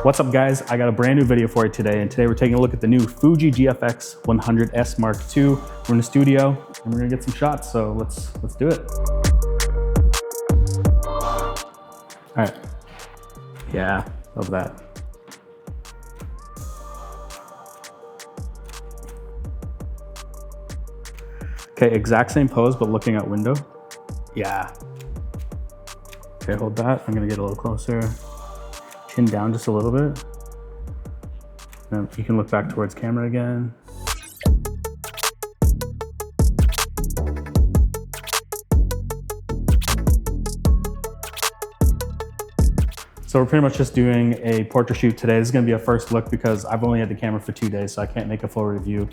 What's up guys, I got a brand new video for you today, and today we're taking a look at the new Fuji GFX100S Mark II. We're in the studio and we're gonna get some shots, so let's do it. All right, yeah, love that. Okay, exact same pose, but looking out window. Yeah. Okay, hold that. I'm gonna get a little closer. Chin down just a little bit. And you can look back towards camera again. So we're pretty much just doing a portrait shoot today. This is gonna be a first look because I've only had the camera for 2 days, so I can't make a full review.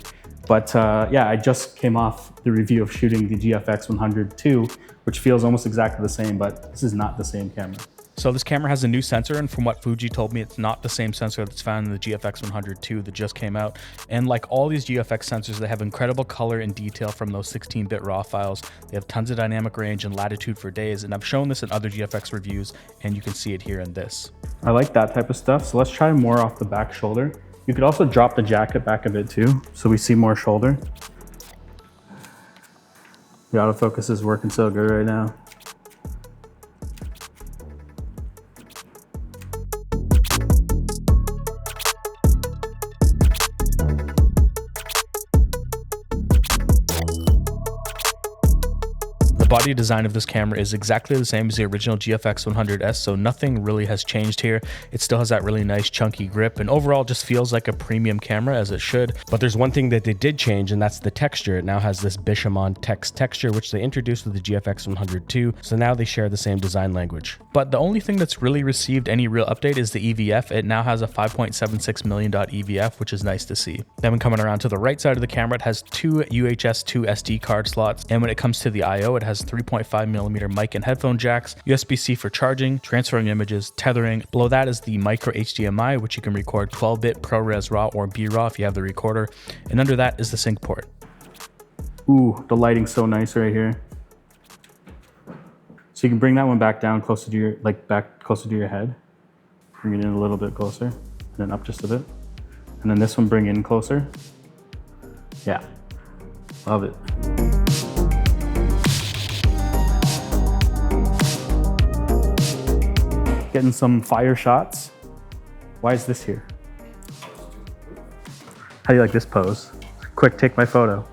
But yeah, I just came off the review of shooting the GFX100 II, which feels almost exactly the same, but this is not the same camera. So this camera has a new sensor, and from what Fuji told me, it's not the same sensor that's found in the GFX100 II that just came out. And like all these GFX sensors, they have incredible color and detail from those 16-bit RAW files. They have tons of dynamic range and latitude for days, and I've shown this in other GFX reviews, and you can see it here in this. I like that type of stuff, so let's try more off the back shoulder. You could also drop the jacket back a bit too, so we see more shoulder. The autofocus is working so good right now. The body design of this camera is exactly the same as the original GFX100S, so nothing really has changed here. It still has that really nice chunky grip, and overall just feels like a premium camera, as it should. But there's one thing that they did change, and that's the texture. It now has this Bishamon text texture, which they introduced with the GFX100 II, so now they share the same design language. But the only thing that's really received any real update is the EVF. It now has a 5.76 million dot EVF, which is nice to see. Then when coming around to the right side of the camera, it has two UHS 2 SD card slots, and when it comes to the I/O, it has 3.5mm mic and headphone jacks, USB-C for charging, transferring images, tethering. Below that is the micro HDMI, which you can record 12-bit ProRes RAW or B-RAW if you have the recorder, and under that is the sync port. Ooh, the lighting's so nice right here. So you can bring that one back down closer to your, back closer to your head. Bring it in a little bit closer, and then up just a bit. And then this one bring in closer. Yeah, love it. Getting some fire shots. Why is this here? How do you like this pose? Quick, take my photo.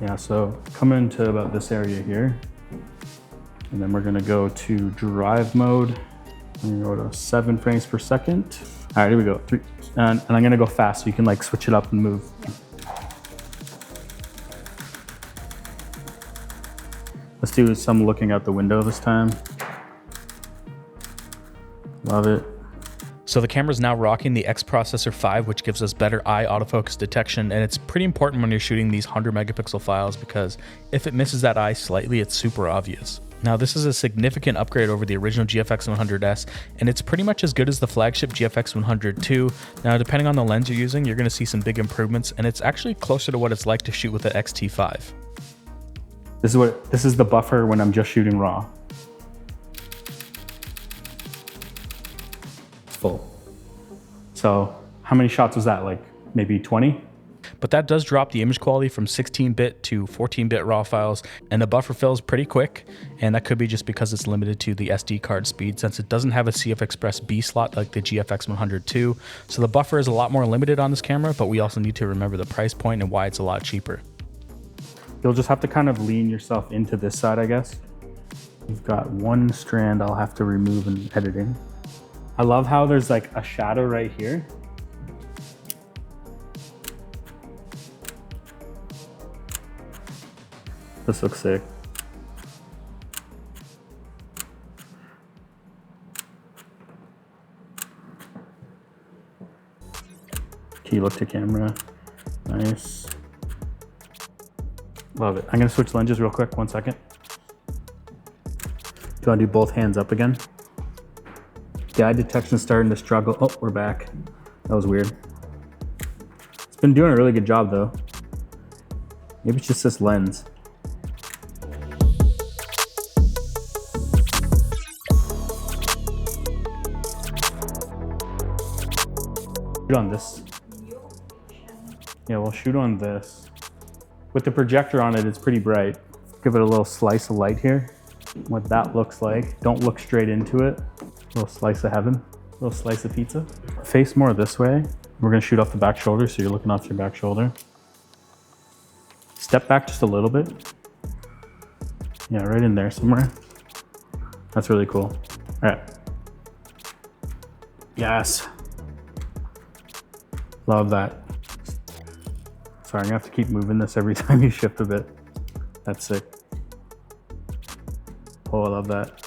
Yeah, so come into about this area here. And then we're gonna go to drive mode. I'm gonna go to 7 frames per second. All right, here we go. 3, and I'm gonna go fast so you can like switch it up and move. Yeah. Let's do some looking out the window this time. Love it. So the camera is now rocking the X Processor 5, which gives us better eye autofocus detection, and it's pretty important when you're shooting these 100 megapixel files because if it misses that eye slightly, it's super obvious. Now this is a significant upgrade over the original GFX100S, and it's pretty much as good as the flagship GFX100 II. Now depending on the lens you're using, you're going to see some big improvements, and it's actually closer to what it's like to shoot with the X-T5. This is the buffer when I'm just shooting RAW. Full. So how many shots was that? Like maybe 20? But that does drop the image quality from 16-bit to 14-bit RAW files, and the buffer fills pretty quick, and that could be just because it's limited to the SD card speed since it doesn't have a CF Express B slot like the GFX100 II. So the buffer is a lot more limited on this camera, but we also need to remember the price point and why it's a lot cheaper. You'll just have to kind of lean yourself into this side, I guess. You've got one strand I'll have to remove in editing. I love how there's like a shadow right here. This looks sick. Key look to camera. Nice. Love it. I'm gonna switch lenses real quick, 1 second. Do you wanna do both hands up again? The eye detection is starting to struggle. Oh, we're back. That was weird. It's been doing a really good job though. Maybe it's just this lens. Shoot on this. Yeah, we'll shoot on this. With the projector on it, it's pretty bright. Give it a little slice of light here. What that looks like. Don't look straight into it. A little slice of heaven. A little slice of pizza. Face more this way. We're gonna shoot off the back shoulder, so you're looking off your back shoulder. Step back just a little bit. Yeah, right in there somewhere. That's really cool. All right. Yes. Love that. Sorry, I'm gonna have to keep moving this every time you shift a bit. That's sick. Oh, I love that.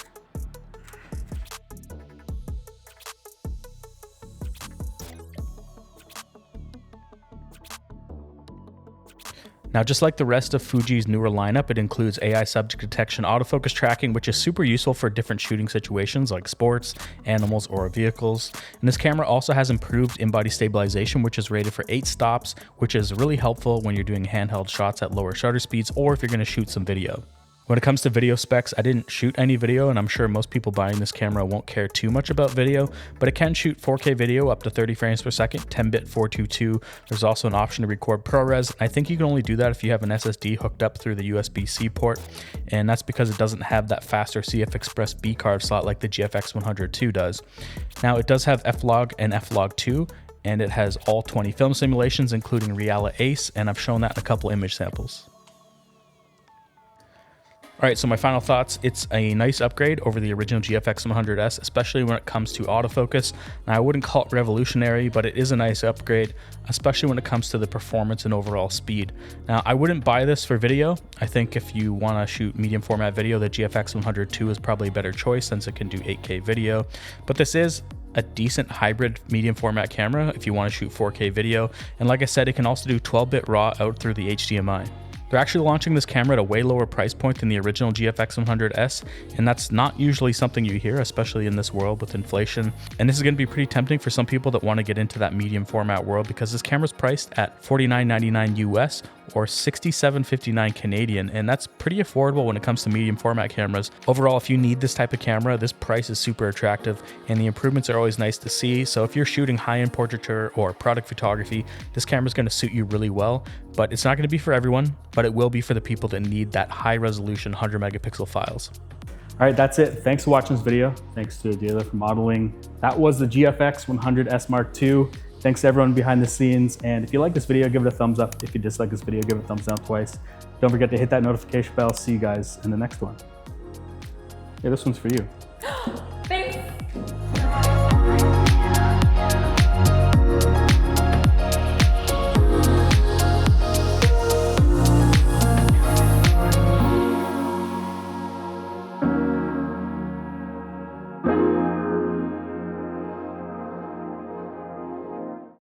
Now, just like the rest of Fuji's newer lineup, it includes AI subject detection autofocus tracking, which is super useful for different shooting situations like sports, animals, or vehicles. And this camera also has improved in-body stabilization, which is rated for 8 stops, which is really helpful when you're doing handheld shots at lower shutter speeds or if you're going to shoot some video. When it comes to video specs, I didn't shoot any video, and I'm sure most people buying this camera won't care too much about video, but it can shoot 4K video up to 30 frames per second, 10-bit 422. There's also an option to record ProRes. I think you can only do that if you have an SSD hooked up through the USB-C port, and that's because it doesn't have that faster CF Express B card slot like the GFX100S does. Now, it does have F-Log and F-Log 2, and it has all 20 film simulations, including Reala Ace, and I've shown that in a couple image samples. All right, so my final thoughts, it's a nice upgrade over the original GFX100S, especially when it comes to autofocus. Now, I wouldn't call it revolutionary, but it is a nice upgrade, especially when it comes to the performance and overall speed. Now, I wouldn't buy this for video. I think if you want to shoot medium format video, the GFX100S is probably a better choice since it can do 8K video. But this is a decent hybrid medium format camera if you want to shoot 4K video. And like I said, it can also do 12-bit RAW out through the HDMI. They're actually launching this camera at a way lower price point than the original GFX100S, and that's not usually something you hear, especially in this world with inflation. And this is going to be pretty tempting for some people that want to get into that medium format world because this camera's priced at $49.99 US or $67.59 Canadian, and that's pretty affordable when it comes to medium format cameras. Overall, if you need this type of camera, this price is super attractive, and the improvements are always nice to see. So if you're shooting high-end portraiture or product photography, this camera is going to suit you really well, but it's not going to be for everyone, but it will be for the people that need that high resolution 100 megapixel files. All right, that's it. Thanks for watching this video. Thanks to Adela for modeling. That was the GFX100S Mark II. Thanks to everyone behind the scenes. And if you like this video, give it a thumbs up. If you dislike this video, give it a thumbs down twice. Don't forget to hit that notification bell. See you guys in the next one. Yeah, this one's for you.